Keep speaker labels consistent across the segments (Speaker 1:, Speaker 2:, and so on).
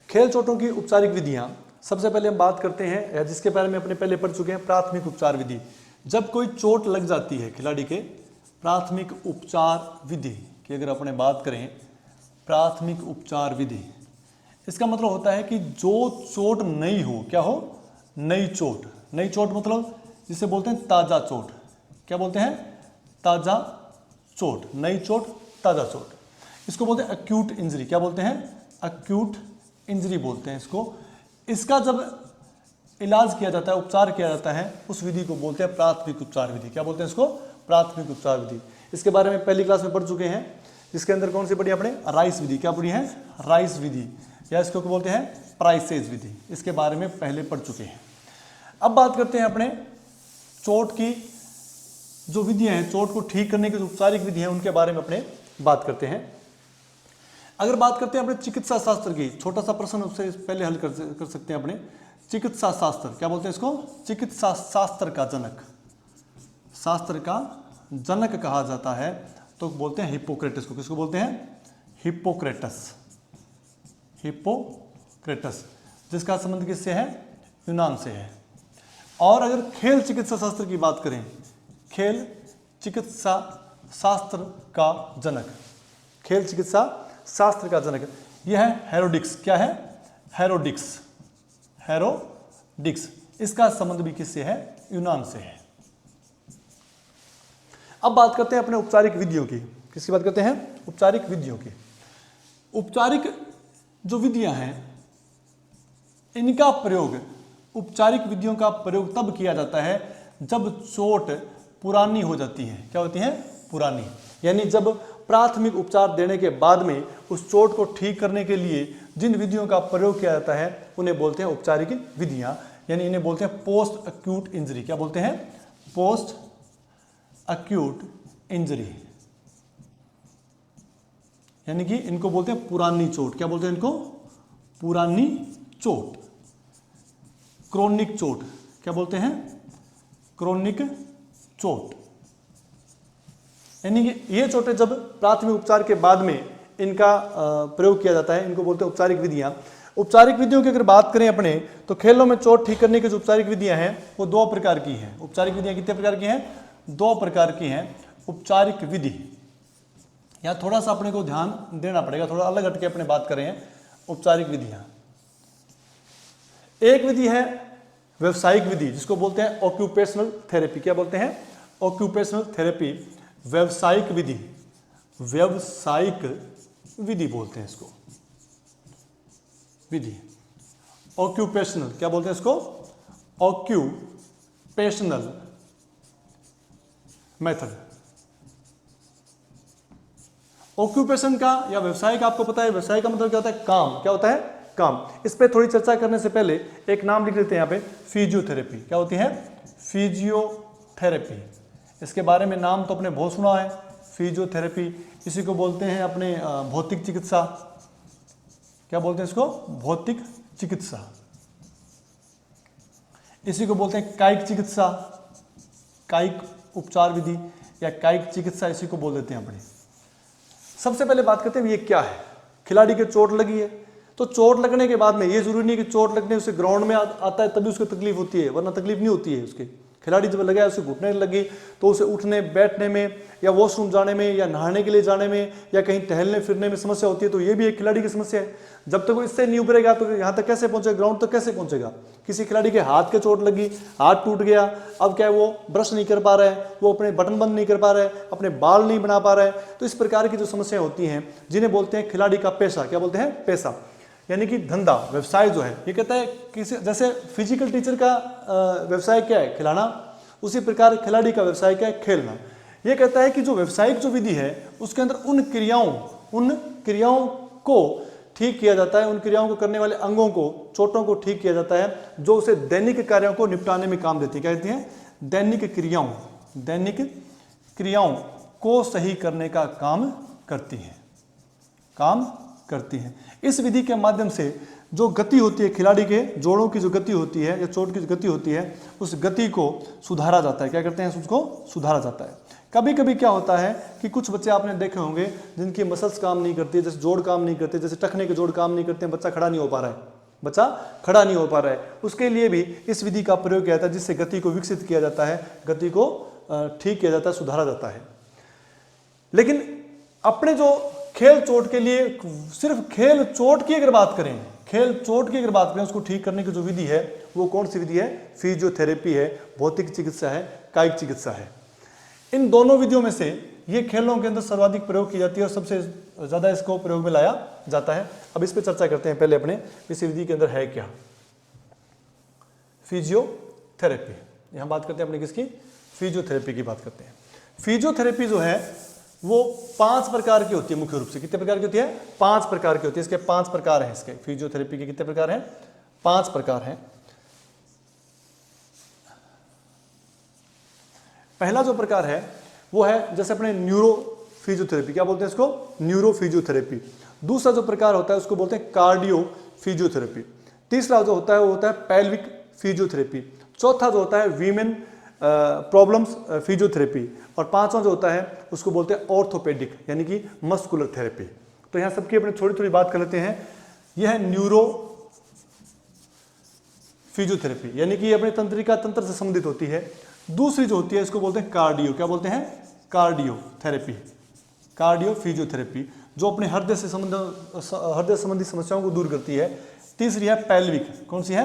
Speaker 1: खेल चोटों की उपचारिक विधियां। सबसे पहले हम बात करते हैं, या जिसके बारे में अपने पहले पढ़ चुके हैं, प्राथमिक उपचार विधि। जब कोई चोट लग जाती है खिलाड़ी के, प्राथमिक उपचार विधि की अगर अपने बात करें, प्राथमिक उपचार विधि, इसका मतलब होता है कि जो चोट नई हो, क्या हो, नई चोट। नई चोट मतलब जिसे बोलते हैं ताजा चोट। क्या बोलते हैं? ताजा चोट, नई चोट, ताजा चोट। इसको बोलते हैं अक्यूट इंजरी। क्या बोलते हैं? अक्यूट इंजरी बोलते हैं इसको। इसका जब इलाज किया जाता है, उपचार किया जाता है, उस विधि को बोलते हैं प्राथमिक उपचार विधि। क्या बोलते हैं इसको? प्राथमिक उपचार विधि। इसके बारे में पहली क्लास में पढ़ चुके हैं, जिसके अंदर कौन सी पढ़ी आपने? राइस विधि। क्या पढ़ी है? राइस विधि, या इसको क्या बोलते हैं? प्राइसेज विधि। इसके बारे में पहले पढ़ चुके हैं। अब बात करते हैं अपने चोट की जो विधियां हैं, चोट को ठीक करने की जो उपचारिक विधि है, उनके बारे में अपने बात करते हैं। अगर बात करते हैं अपने चिकित्सा शास्त्र की, छोटा सा प्रश्न उससे पहले हल कर सकते हैं अपने। चिकित्सा शास्त्र, क्या बोलते हैं इसको? चिकित्सा शास्त्र का जनक, शास्त्र का जनक कहा जाता है तो बोलते हैं हिप्पोक्रेटस को। किसको बोलते हैं? हिप्पोक्रेटस। हिप्पोक्रेटस, जिसका संबंध किससे है? यूनान से है। और अगर खेल चिकित्सा शास्त्र की बात करें, खेल चिकित्सा शास्त्र का जनक, खेल चिकित्सा शास्त्र का जनक, यह है हेरोडिक्स। क्या है? हेरोडिक्स। हेरोडिक्स, इसका संबंध भी किससे है? यूनान से है। अब बात करते हैं अपने औपचारिक विधियों की। किसकी बात करते हैं? औपचारिक विधियों की। औपचारिक जो विधियां हैं, इनका प्रयोग, औपचारिक विधियों का प्रयोग तब किया जाता है जब चोट पुरानी हो जाती है। क्या होती है? पुरानी। यानी जब प्राथमिक उपचार देने के बाद में उस चोट को ठीक करने के लिए जिन विधियों का प्रयोग किया जाता है, उन्हें बोलते हैं औपचारिक विधियां। यानी इन्हें बोलते हैं पोस्ट अक्यूट इंजरी। क्या बोलते हैं? Post acute injury. यानी कि इनको बोलते हैं पुरानी चोट। क्या बोलते हैं इनको? पुरानी चोट। क्रोनिक चोट। क्या बोलते हैं? क्रोनिक चोट। यानी कि ये चोटें जब प्राथमिक उपचार के बाद में इनका प्रयोग किया जाता है, इनको बोलते हैं औपचारिक विधियां। औपचारिक विधियों की अगर बात करें अपने, तो खेलों में चोट ठीक करने की जो औपचारिक विधियां हैं वो दो प्रकार की हैं। औपचारिक विधियां कितने प्रकार की हैं? दो प्रकार की हैं औपचारिक विधि। यहाँ थोड़ा सा अपने को ध्यान देना पड़ेगा, थोड़ा अलग हटके अपने बात करें औपचारिक विधियां। एक विधि है व्यवसायिक विधि, जिसको बोलते हैं ऑक्यूपेशनल थेरेपी। क्या बोलते हैं? ऑक्यूपेशनल थेरेपी, व्यवसायिक विधि। व्यवसायिक विधि बोलते हैं इसको, विधि। ऑक्यूपेशनल, क्या बोलते हैं इसको? Occupational method. ऑक्यूपेशन का या व्यवसाय का आपको पता है, व्यवसाय का मतलब क्या होता है? काम। क्या होता है? काम। इस पे थोड़ी चर्चा करने से पहले एक नाम लिख लेते हैं यहाँ पे, फिजियोथेरेपी। क्या होती है? फिजियोथेरेपी। इसके बारे में नाम तो अपने बहुत सुना है, फिजियोथेरेपी। इसी को बोलते हैं अपने भौतिक चिकित्सा। क्या बोलते हैं इसको? भौतिक चिकित्सा। इसी को बोलते हैं कायिक चिकित्सा, कायिक उपचार विधि या कायिक चिकित्सा, इसी को बोल देते हैं अपने। सबसे पहले बात करते हैं ये क्या है। खिलाड़ी के चोट लगी है, तो चोट लगने के बाद में ये जरूरी नहीं कि चोट लगने उसे ग्राउंड में आता है तभी उसको तकलीफ होती है, वरना तकलीफ नहीं होती है उसके। खिलाड़ी जब लगा है, उसे घुटने लगी, तो उसे उठने बैठने में या वॉशरूम जाने में या नहाने के लिए जाने में या कहीं टहलने फिरने में समस्या होती है, तो ये भी एक खिलाड़ी की समस्या है। जब तक वो इससे नहीं उभरेगा तो यहाँ तक कैसे पहुंचेगा? ग्राउंड तक कैसे पहुंचेगा? किसी खिलाड़ी के हाथ के चोट लगी, हाथ टूट गया, अब क्या है, वो ब्रश नहीं कर पा रहा है, वो अपने बटन बंद नहीं कर पा रहा है, अपने बाल नहीं बना पा रहा है। तो इस प्रकार की जो समस्याएं होती हैं, जिन्हें बोलते हैं खिलाड़ी का पेशा। क्या बोलते हैं? पेशा, यानी कि धंधा, व्यवसाय जो है। ये कहता है किसी, जैसे फिजिकल टीचर का व्यवसाय क्या है? खिलाना, उसी प्रकार खिलाड़ी का व्यवसाय क्या है? खेलना। ये कहता है कि जो व्यवसायिक जो विधि है, उसके अंदर उन क्रियाओं को ठीक किया जाता है, उन क्रियाओं को करने वाले अंगों को, चोटों को ठीक किया जाता है, जो उसे दैनिक कार्यों को निपटाने में काम देती है। क्या कहती हैं? दैनिक क्रियाओं को सही करने का काम करती हैं। इस विधि के माध्यम से जो गति होती है खिलाड़ी के जोड़ों की, जो गति होती है या चोट की जो गति होती है, उस गति को सुधारा जाता है। क्या करते हैं? उसको सुधारा जाता है। कभी कभी क्या होता है कि कुछ बच्चे आपने देखे होंगे जिनकी मसल्स काम नहीं करती, जैसे जोड़ काम नहीं करते, जैसे टखने के जोड़ काम नहीं करते हैं, बच्चा खड़ा नहीं हो पा रहा है, बच्चा खड़ा नहीं हो पा रहा है। उसके लिए भी इस विधि का प्रयोग किया जाता है, जिससे गति को विकसित किया जाता है, गति को ठीक किया जाता है, सुधारा जाता है। लेकिन अपने जो खेल चोट के लिए, सिर्फ खेल चोट की अगर बात करें, खेल चोट की अगर बात करें, उसको ठीक करने की जो विधि है वो कौन सी विधि है? फिजियोथेरेपी है, भौतिक चिकित्सा है, कायिक चिकित्सा है। इन दोनों विधियों में से ये खेलों के अंदर सर्वाधिक प्रयोग की जाती है और सबसे ज्यादा इसको प्रयोग में लाया जाता है। अब इस पर चर्चा करते हैं। पहले अपने इस विधि के अंदर है क्या? फिजियोथेरेपी। यहां बात करते हैं अपने किसकी? फिजियोथेरेपी की बात करते हैं। फिजियोथेरेपी जो है वो 5 प्रकार की होती है मुख्य रूप से। कितने प्रकार की होती है? 5 प्रकार की होती है। इसके 5 प्रकार हैं। इसके फिजियोथेरेपी के कितने प्रकार हैं? 5 प्रकार हैं। पहला जो प्रकार है वो है जैसे अपने न्यूरो फिजियोथेरेपी, क्या बोलते हैं इसको? Neuro physiotherapy. दूसरा जो प्रकार होता है उसको बोलते हैं कार्डियो फिजियोथेरेपी। तीसरा जो होता है वो होता है पेल्विक फिजियोथेरेपी। चौथा जो होता है वीमेन प्रॉब्लम्स फिजियोथेरेपी। और पांचवा जो होता है उसको बोलते हैं ऑर्थोपेडिक यानी कि मस्कुलर थेरेपी। तो यहाँ सबकी अपने थोड़ी थोड़ी बात कर लेते हैं। यह है न्यूरो फिजियोथेरेपी यानी कि अपने तंत्रिका तंत्र से संबंधित होती है। दूसरी जो होती है इसको बोलते हैं कार्डियो, क्या बोलते हैं? कार्डियो थेरेपी, कार्डियो फिजियोथेरेपी, जो अपने हृदय संबंधी समस्याओं को दूर करती है। तीसरी है पेल्विक, कौन सी है?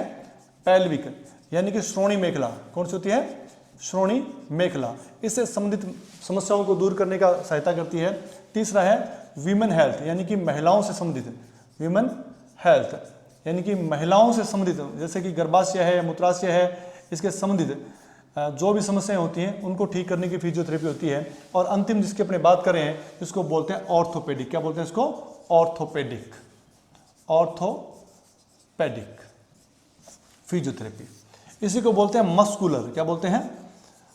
Speaker 1: पेल्विक यानी कि श्रोणी मेखला। कौन सी होती है? श्रोणी मेखला, इससे संबंधित समस्याओं को दूर करने का सहायता करती है। तीसरा है वीमेन हेल्थ यानी कि महिलाओं से संबंधित, वीमेन हेल्थ यानी कि महिलाओं से संबंधित, जैसे कि गर्भाशय है, मूत्राशय है, इसके संबंधित जो भी समस्याएं होती हैं उनको ठीक करने की फिजियोथेरेपी होती है। और अंतिम जिसकी अपने बात कर रहे हैं इसको बोलते हैं ऑर्थोपेडिक। क्या बोलते हैं इसको? Orthopaedic, orthopaedic physiotherapy. इसी को बोलते हैं मस्कुलर, क्या बोलते हैं?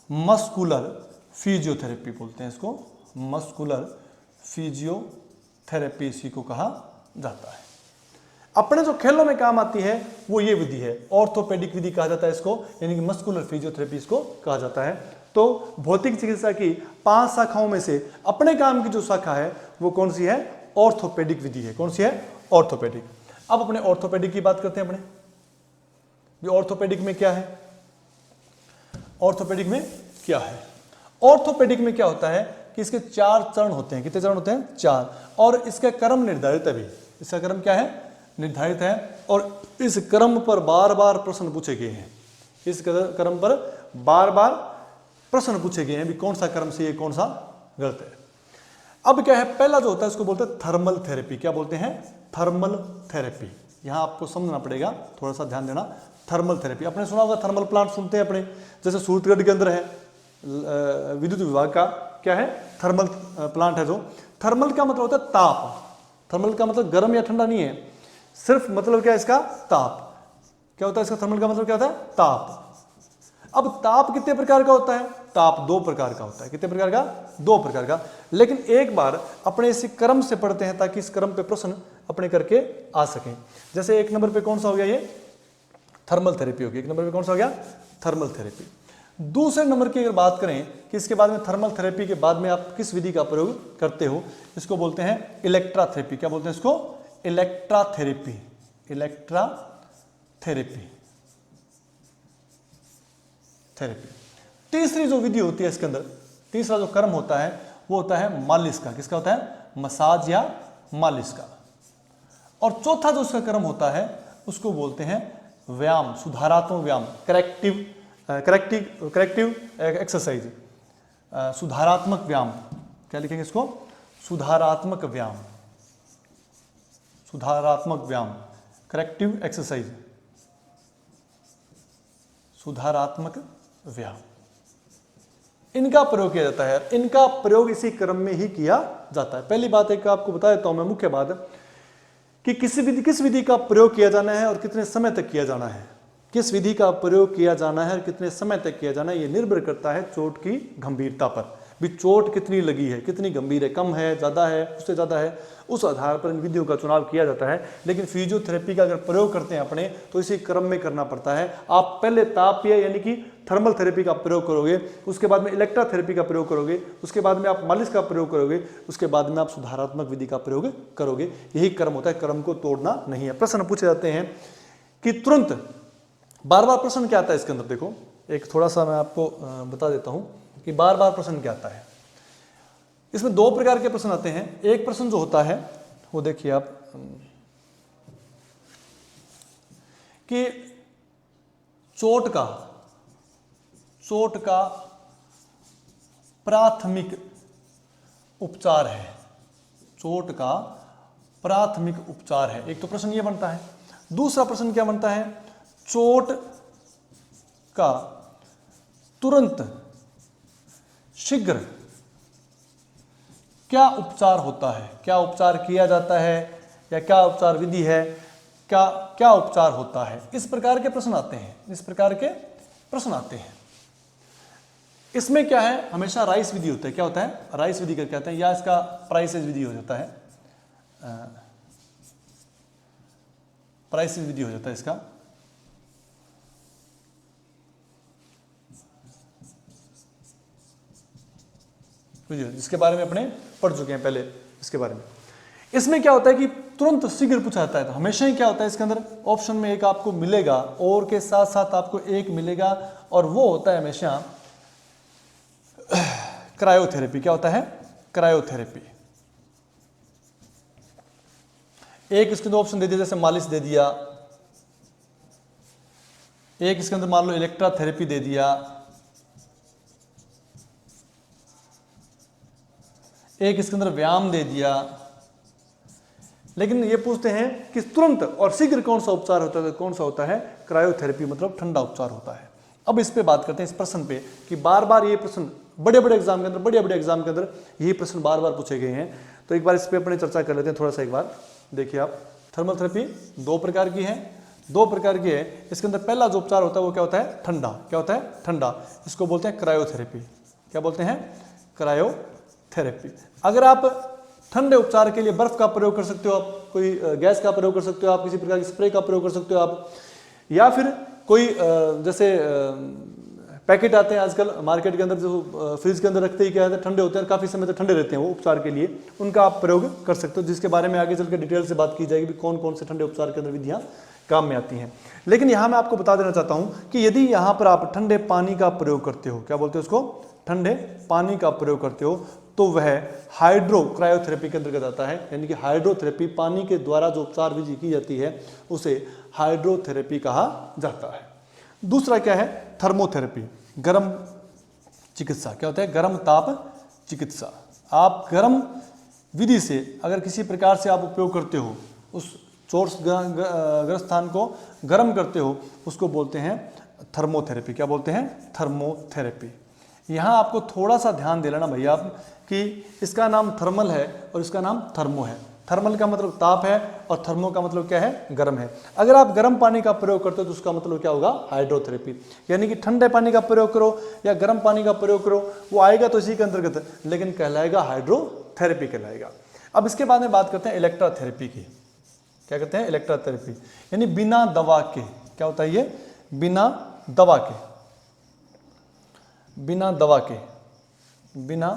Speaker 1: मस्कुलर फिजियोथेरेपी बोलते हैं इसको, मस्कुलर फिजियोथेरेपी इसी को कहा जाता है। अपने जो खेलों में काम आती है वो ये विधि है, ऑर्थोपेडिक विधि कहा जाता है इसको, यानी कि मस्कुलर फिजियोथेरेपी इसको कहा जाता है। तो भौतिक चिकित्सा की 5 शाखाओं में से अपने काम की जो शाखा है वो कौन सी है? ऑर्थोपेडिक विधि है। कौन सी है? ऑर्थोपेडिक। अब अपने ऑर्थोपेडिक की बात करते हैं। अपने ऑर्थोपेडिक में क्या है? ऑर्थोपेडिक में क्या है? ऑर्थोपेडिक में क्या होता है कि इसके 4 चरण होते हैं। कितने चरण होते हैं? 4। और इसका क्रम निर्धारित है भी। इसका क्रम क्या है? निर्धारित है। और इस क्रम पर बार बार प्रश्न पूछे गए हैं। इस क्रम पर बार बार प्रश्न पूछे गए हैं भी कौन सा क्रम सही है, कौन सा गलत है। अब क्या है? पहला जो होता है उसको बोलते हैं थर्मल थेरेपी। क्या बोलते हैं? Thermal therapy. यहां आपको समझना पड़ेगा, थोड़ा सा ध्यान देना। थर्मल थेरेपी आपने सुना होगा, थर्मल प्लांट सुनते हैं अपने, जैसे सूरतगढ़ के अंदर है विद्युत विभाग का क्या है? थर्मल प्लांट है। जो थर्मल का मतलब होता है ताप। थर्मल का मतलब गर्म या ठंडा नहीं है, सिर्फ मतलब क्या है इसका? ताप। क्या होता है इसका? थर्मल का मतलब क्या होता है? ताप। अब ताप कितने प्रकार का होता है? ताप 2 प्रकार का होता है। कितने प्रकार का? 2 प्रकार का। लेकिन एक बार अपने इस क्रम से पढ़ते हैं ताकि इस क्रम पे प्रश्न अपने करके आ सकें। जैसे 1 नंबर पे कौन सा हो गया? ये थर्मल थेरेपी होगी। 1 नंबर पे कौन सा हो गया? Thermal therapy. दूसरे नंबर की अगर बात करें कि इसके बाद में थर्मल थेरेपी के बाद में आप किस विधि का प्रयोग करते हो, इसको बोलते हैं इलेक्ट्रा थेरेपी। क्या बोलते हैं इसको? Electra therapy. Electra therapy therapy. तीसरी जो विधि होती है इसके अंदर, तीसरा जो कर्म होता है वो होता है मालिश का। किसका होता है? मसाज या मालिश का। और चौथा जो उसका कर्म होता है उसको बोलते हैं व्यायाम, सुधारात्मक व्यायाम, करेक्टिव एक्सरसाइज, सुधारात्मक व्यायाम। क्या लिखेंगे इसको? सुधारात्मक व्यायाम, सुधारात्मक व्यायाम, करेक्टिव एक्सरसाइज, सुधारात्मक व्यायाम। इनका प्रयोग किया जाता है। इनका प्रयोग इसी क्रम में ही किया जाता है। पहली बात एक आपको बता देता हूं मैं, मुख्य बात कि किस विधि का प्रयोग किया जाना है और कितने समय तक किया जाना है। किस विधि का प्रयोग किया जाना है और कितने समय तक किया जाना है, यह निर्भर करता है चोट की गंभीरता पर। भी चोट कितनी लगी है, कितनी गंभीर है, कम है, ज़्यादा है, उससे ज़्यादा है, उस आधार पर इन विधियों का चुनाव किया जाता है। लेकिन फिजियोथेरेपी का अगर प्रयोग करते हैं अपने तो इसी क्रम में करना पड़ता है। आप पहले तापीय यानी कि थर्मल थेरेपी का प्रयोग करोगे, उसके बाद में इलेक्ट्रोथेरेपी का प्रयोग करोगे, उसके बाद में आप मालिश का प्रयोग करोगे, उसके बाद में आप सुधारात्मक विधि का प्रयोग करोगे। यही क्रम होता है, क्रम को तोड़ना नहीं है। प्रश्न पूछे जाते हैं कि तुरंत बार बार प्रश्न क्या आता है इसके अंदर, देखो एक थोड़ा सा मैं आपको बता देता हूं कि बार बार प्रश्न क्या आता है। इसमें दो प्रकार के प्रश्न आते हैं। एक प्रश्न जो होता है वो देखिए आप कि चोट का प्राथमिक उपचार है, चोट का प्राथमिक उपचार है। एक तो प्रश्न ये बनता है। दूसरा प्रश्न क्या बनता है, चोट का तुरंत शीघ्र क्या उपचार होता है, क्या उपचार किया जाता है या क्या उपचार विधि है, क्या उपचार होता है। इस प्रकार के प्रश्न आते हैं, इस प्रकार के प्रश्न आते हैं। इसमें क्या है, हमेशा राइस विधि होता है। क्या होता है, राइस विधि करके आते हैं, या इसका प्राइसेज विधि हो जाता है, प्राइसेज विधि हो जाता है इसका। जिसके बारे में अपने पढ़ चुके हैं पहले इसके बारे में। इसमें क्या होता है कि तुरंत शीघ्र पूछा जाता है। तो हमेशा ही क्या होता है इसके अंदर ऑप्शन में एक आपको मिलेगा और के साथ साथ आपको एक मिलेगा, और वो होता है हमेशा क्रायोथेरेपी। क्या होता है, क्रायोथेरेपी। एक इसके अंदर ऑप्शन दे दिया, जैसे मालिश दे दिया, एक इसके अंदर मान लो इलेक्ट्रोथेरेपी दे दिया, एक इसके अंदर व्यायाम दे दिया। लेकिन ये पूछते हैं कि तुरंत और शीघ्र कौन सा उपचार होता है, कौन सा होता है, क्रायोथेरेपी, मतलब ठंडा उपचार होता है। अब इस पे बात करते हैं, इस प्रश्न पे, कि बार बार ये प्रश्न बड़े बड़े एग्जाम के अंदर, बड़े एग्जाम के अंदर ये प्रश्न बार बार पूछे गए हैं। तो एक बार इस पे अपने चर्चा कर लेते हैं थोड़ा सा। एक बार देखिए आप, थर्मल थेरेपी दो प्रकार की है, दो प्रकार की है। इसके अंदर पहला जो उपचार होता है वो क्या होता है, ठंडा। क्या होता है, ठंडा। इसको बोलते हैं क्रायोथेरेपी। क्या बोलते हैं, क्रायोथेरेपी। अगर आप ठंडे उपचार के लिए बर्फ का प्रयोग कर सकते हो, आप कोई गैस का प्रयोग कर सकते हो, आप किसी प्रकार की स्प्रे का प्रयोग कर सकते हो आप, या फिर कोई जैसे पैकेट आते हैं आजकल मार्केट के अंदर, जो फ्रिज के अंदर रखते ही क्या है, ठंडे होते हैं, काफ़ी समय तक ठंडे रहते हैं वो उपचार के लिए, उनका आप प्रयोग कर सकते हो, जिसके बारे में आगे चल के डिटेल से बात की जाएगी भी कौन कौन से ठंडे उपचार के अंदर विधियाँ काम में आती हैं। लेकिन यहाँ मैं आपको बता देना चाहता हूँ कि यदि यहाँ पर आप ठंडे पानी का प्रयोग करते हो, क्या बोलते हो उसको, ठंडे पानी का प्रयोग करते हो, तो वह हाइड्रो क्रायोथेरेपी के अंतर्गत आता है। यानी कि हाइड्रोथेरेपी, पानी के द्वारा जो उपचार विधि की जाती है उसे हाइड्रोथेरेपी कहा जाता है। दूसरा क्या है, थर्मोथेरेपी, गर्म चिकित्सा। क्या होता है, गर्म ताप चिकित्सा। आप गर्म विधि से अगर किसी प्रकार से आप उपयोग करते हो, उस चोट ग्रस्त स्थान को गर्म करते हो, उसको बोलते हैं थर्मोथेरेपी। क्या बोलते हैं, थर्मोथेरेपी। यहाँ आपको थोड़ा सा ध्यान दे लेना भैया आप कि इसका नाम थर्मल है और इसका नाम थर्मो है। थर्मल का मतलब ताप है और थर्मो का मतलब क्या है, गर्म है। अगर आप गर्म पानी का प्रयोग करते हो तो उसका मतलब क्या होगा, हाइड्रोथेरेपी। यानी कि ठंडे पानी का प्रयोग करो या गर्म पानी का प्रयोग करो, वो आएगा तो इसी के अंतर्गत, लेकिन कहलाएगा हाइड्रोथेरेपी कहलाएगा। अब इसके बाद में बात करते हैं इलेक्ट्रोथेरेपी की। क्या कहते हैं, इलेक्ट्रोथेरेपी, यानी बिना दवा के। क्या होता है ये, बिना दवा के, बिना दवा के, बिना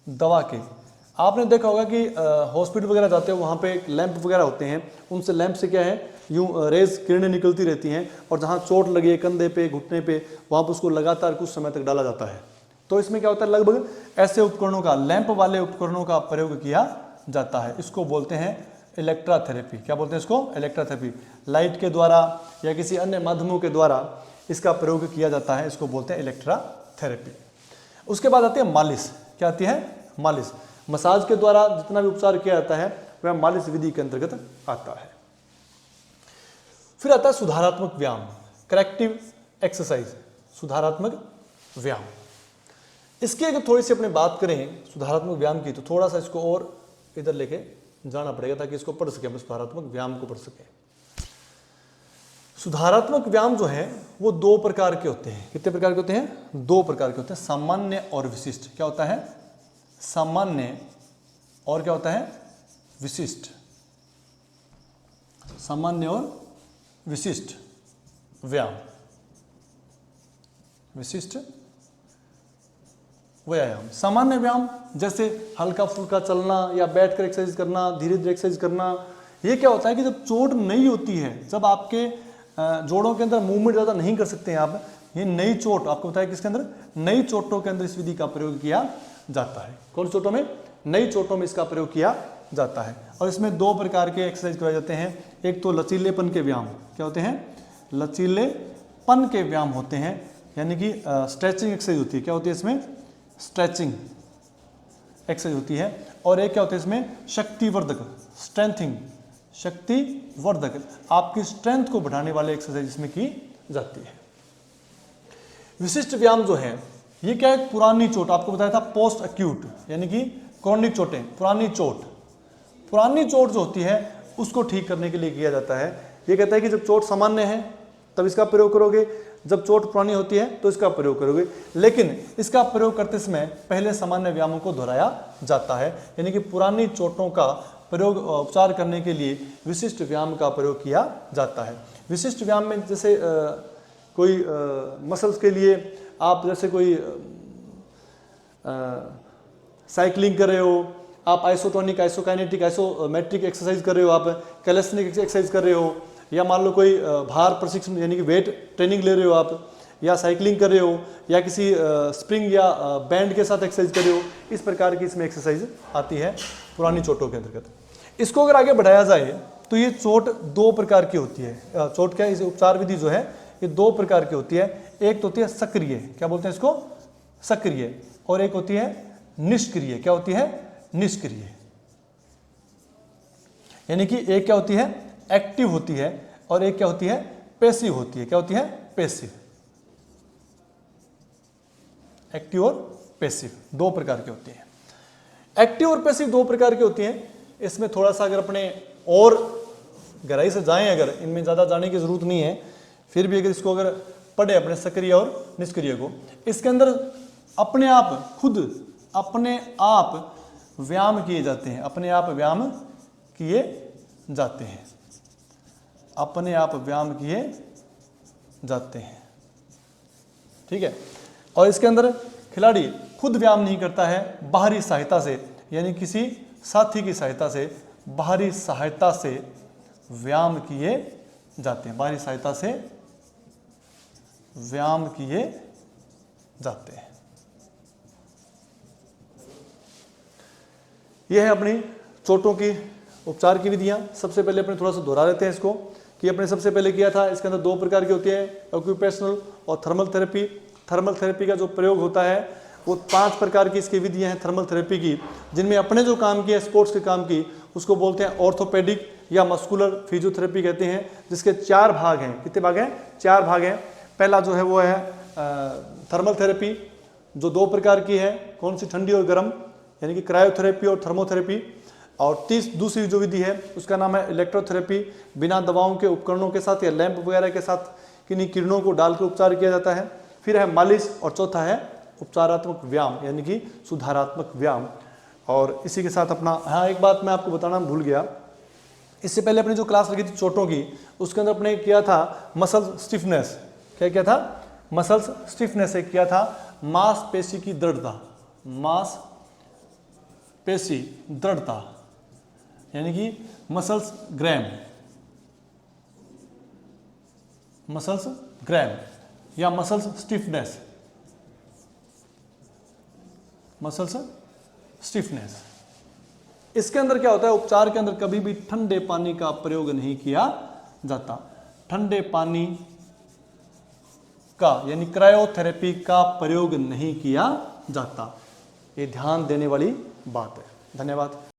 Speaker 1: दवा के। आपने देखा होगा कि हॉस्पिटल वगैरह जाते हो, वहाँ पे लैंप वगैरह होते हैं, उनसे लैंप से क्या है, यूँ रेज किरणें निकलती रहती हैं, और जहाँ चोट लगी है कंधे पे, घुटने पे, वहाँ पर उसको लगातार कुछ समय तक डाला जाता है। तो इसमें क्या होता है, लगभग ऐसे उपकरणों का, लैंप वाले उपकरणों का प्रयोग किया जाता है। इसको बोलते हैं इलेक्ट्रोथेरेपी। क्या बोलते हैं इसको, इलेक्ट्रोथेरेपी। लाइट के द्वारा या किसी अन्य माध्यमों के द्वारा इसका प्रयोग किया जाता है, इसको बोलते हैं इलेक्ट्रोथेरेपी। उसके बाद आती है मालिश। क्या आती है, मालिश। मसाज के द्वारा जितना भी उपचार किया जाता है वह मालिश विधि के अंतर्गत आता है। फिर आता है सुधारात्मक व्यायाम, करेक्टिव एक्सरसाइज, सुधारात्मक व्यायाम। इसकी अगर थोड़ी सी अपने बात करें सुधारात्मक व्यायाम की, तो थोड़ा सा इसको और इधर लेके जाना पड़ेगा ताकि इसको पढ़ सके, हम सुधारात्मक व्यायाम को पढ़ सके। सुधारात्मक व्यायाम जो है वो दो प्रकार के होते हैं। कितने प्रकार के होते हैं? दो प्रकार के होते हैं, सामान्य और विशिष्ट। क्या होता है? सामान्य और क्या होता है? विशिष्ट। सामान्य और विशिष्ट व्यायाम, विशिष्ट व्यायाम। सामान्य व्यायाम जैसे हल्का फुल्का चलना या बैठकर एक्सरसाइज करना, धीरे धीरे एक्सरसाइज करना। ये क्या होता है कि जब चोट नहीं होती है, जब आपके जोड़ों के अंदर मूवमेंट ज़्यादा नहीं कर सकते हैं आप, ये नई चोट, आपको बताया किसके अंदर? नई चोटों के अंदर इस विधि का प्रयोग किया जाता है। कौन सी चोटों में? नई चोटों में इसका प्रयोग किया जाता है। और इसमें दो प्रकार के एक्सरसाइज करवाए जाते हैं। एक तो लचीलेपन के व्यायाम। क्या होते हैं? लचीलेपन के व्यायाम होते हैं, यानी कि स्ट्रेचिंग एक्सरसाइज होती है। क्या होती है इसमें? स्ट्रेचिंग एक्सरसाइज होती है। और एक क्या होता है इसमें? शक्तिवर्धक, स्ट्रेंथिंग, शक्तिवर्धक, आपकी स्ट्रेंथ को बढ़ाने वाले एक्सरसाइज इसमें की जाती है। विशिष्ट व्यायाम जो है ये क्या है? पुरानी चोट, आपको बताया था पोस्ट एक्यूट, यानी कि क्रॉनिक चोटें, पुरानी चोट। पुरानी चोट जो होती है उसको ठीक करने के लिए किया जाता है। ये कहता है कि जब चोट सामान्य है तब इसका प्रयोग करोगे, जब चोट पुरानी होती है तो इसका प्रयोग करोगे। लेकिन इसका प्रयोग करते समय पहले सामान्य व्यायामों को दोहराया जाता है, यानी कि पुरानी चोटों का प्रयोग उपचार करने के लिए विशिष्ट व्यायाम का प्रयोग किया जाता है। विशिष्ट व्यायाम में जैसे कोई मसल्स के लिए आप जैसे कोई साइकिलिंग कर रहे हो, आप आइसोटोनिक, आइसोकाइनेटिक, आइसोमेट्रिक एक्सरसाइज कर रहे हो, आप कैलेस्थेनिक एक्सरसाइज कर रहे हो, या मान लो कोई भार प्रशिक्षण यानी कि वेट ट्रेनिंग ले रहे हो आप, या साइकिलिंग कर रहे हो, या किसी स्प्रिंग या बैंड के साथ एक्सरसाइज कर रहे हो। इस प्रकार की इसमें एक्सरसाइज आती है पुरानी चोटों के अंतर्गत। इसको अगर आगे बढ़ाया जाए तो ये चोट दो प्रकार की होती है। चोट क्या है? इस उपचार विधि जो है ये दो प्रकार की होती है। एक तो होती है सक्रिय, क्या बोलते हैं इसको? सक्रिय। और एक होती है निष्क्रिय। क्या होती है? निष्क्रिय। यानी कि एक क्या होती है? एक्टिव होती है, और एक क्या होती है? पैसिव होती है। क्या होती है? पैसिव। एक्टिव और पैसिव दो प्रकार की होती हैं। एक्टिव और पैसिव दो प्रकार की होती हैं। इसमें थोड़ा सा अगर अपने और गहराई से जाएं, अगर इनमें ज़्यादा जाने की जरूरत नहीं है, फिर भी अगर इसको अगर पढ़े अपने सक्रिय और निष्क्रिय को, इसके अंदर अपने आप, खुद अपने आप व्यायाम किए जाते हैं। अपने आप व्यायाम किए जाते हैं। अपने आप व्यायाम किए जाते हैं। ठीक है। और इसके अंदर खिलाड़ी खुद व्यायाम नहीं करता है, बाहरी सहायता से, यानी किसी साथी की सहायता से, बाहरी सहायता से व्यायाम किए जाते हैं। बाहरी सहायता से व्यायाम किए जाते हैं। यह है अपनी चोटों की उपचार की विधियां। सबसे पहले अपने थोड़ा सा दोहरा लेते हैं इसको, कि अपने सबसे पहले किया था, इसके अंदर दो प्रकार की होती है, ऑक्यूपेशनल और थर्मल थेरेपी। थर्मल थेरेपी का जो प्रयोग होता है वो 5 प्रकार की इसकी विधियां हैं थर्मल थेरेपी की, जिनमें अपने जो काम किया स्पोर्ट्स के काम की उसको बोलते हैं ऑर्थोपेडिक या मस्कुलर फिजियोथेरेपी कहते हैं, जिसके 4 भाग हैं। कितने भाग हैं? 4 भाग हैं। पहला जो है वो है थर्मल थेरेपी, जो 2 प्रकार की है। कौन सी? ठंडी और गर्म, यानी कि क्रायोथेरेपी और थर्मोथेरेपी। और दूसरी जो विधि है उसका नाम है इलेक्ट्रोथेरेपी, बिना दवाओं के उपकरणों के साथ या लैंप वगैरह के साथ किन्हीं किरणों को डालकर उपचार किया जाता है। फिर है मालिश, और चौथा है उपचारात्मक व्यायाम, यानी कि सुधारात्मक व्यायाम। और इसी के साथ अपना, हाँ एक बात मैं आपको बताना भूल गया, इससे पहले अपनी जो क्लास लगी थी चोटों की, उसके अंदर अपने किया था मसल स्टिफनेस। क्या किया था? मसल्स स्टिफनेस से किया था मांसपेशी की दृढ़ता, मांसपेशी दृढ़ता, यानी कि मसल्स ग्रैम, मसल्स ग्रैम या मसल्स स्टिफनेस, मसल्स स्टिफनेस। इसके अंदर क्या होता है? उपचार के अंदर कभी भी ठंडे पानी का प्रयोग नहीं किया जाता। ठंडे पानी का यानी क्रायोथेरेपी का प्रयोग नहीं किया जाता। ये ध्यान देने वाली बात है। धन्यवाद।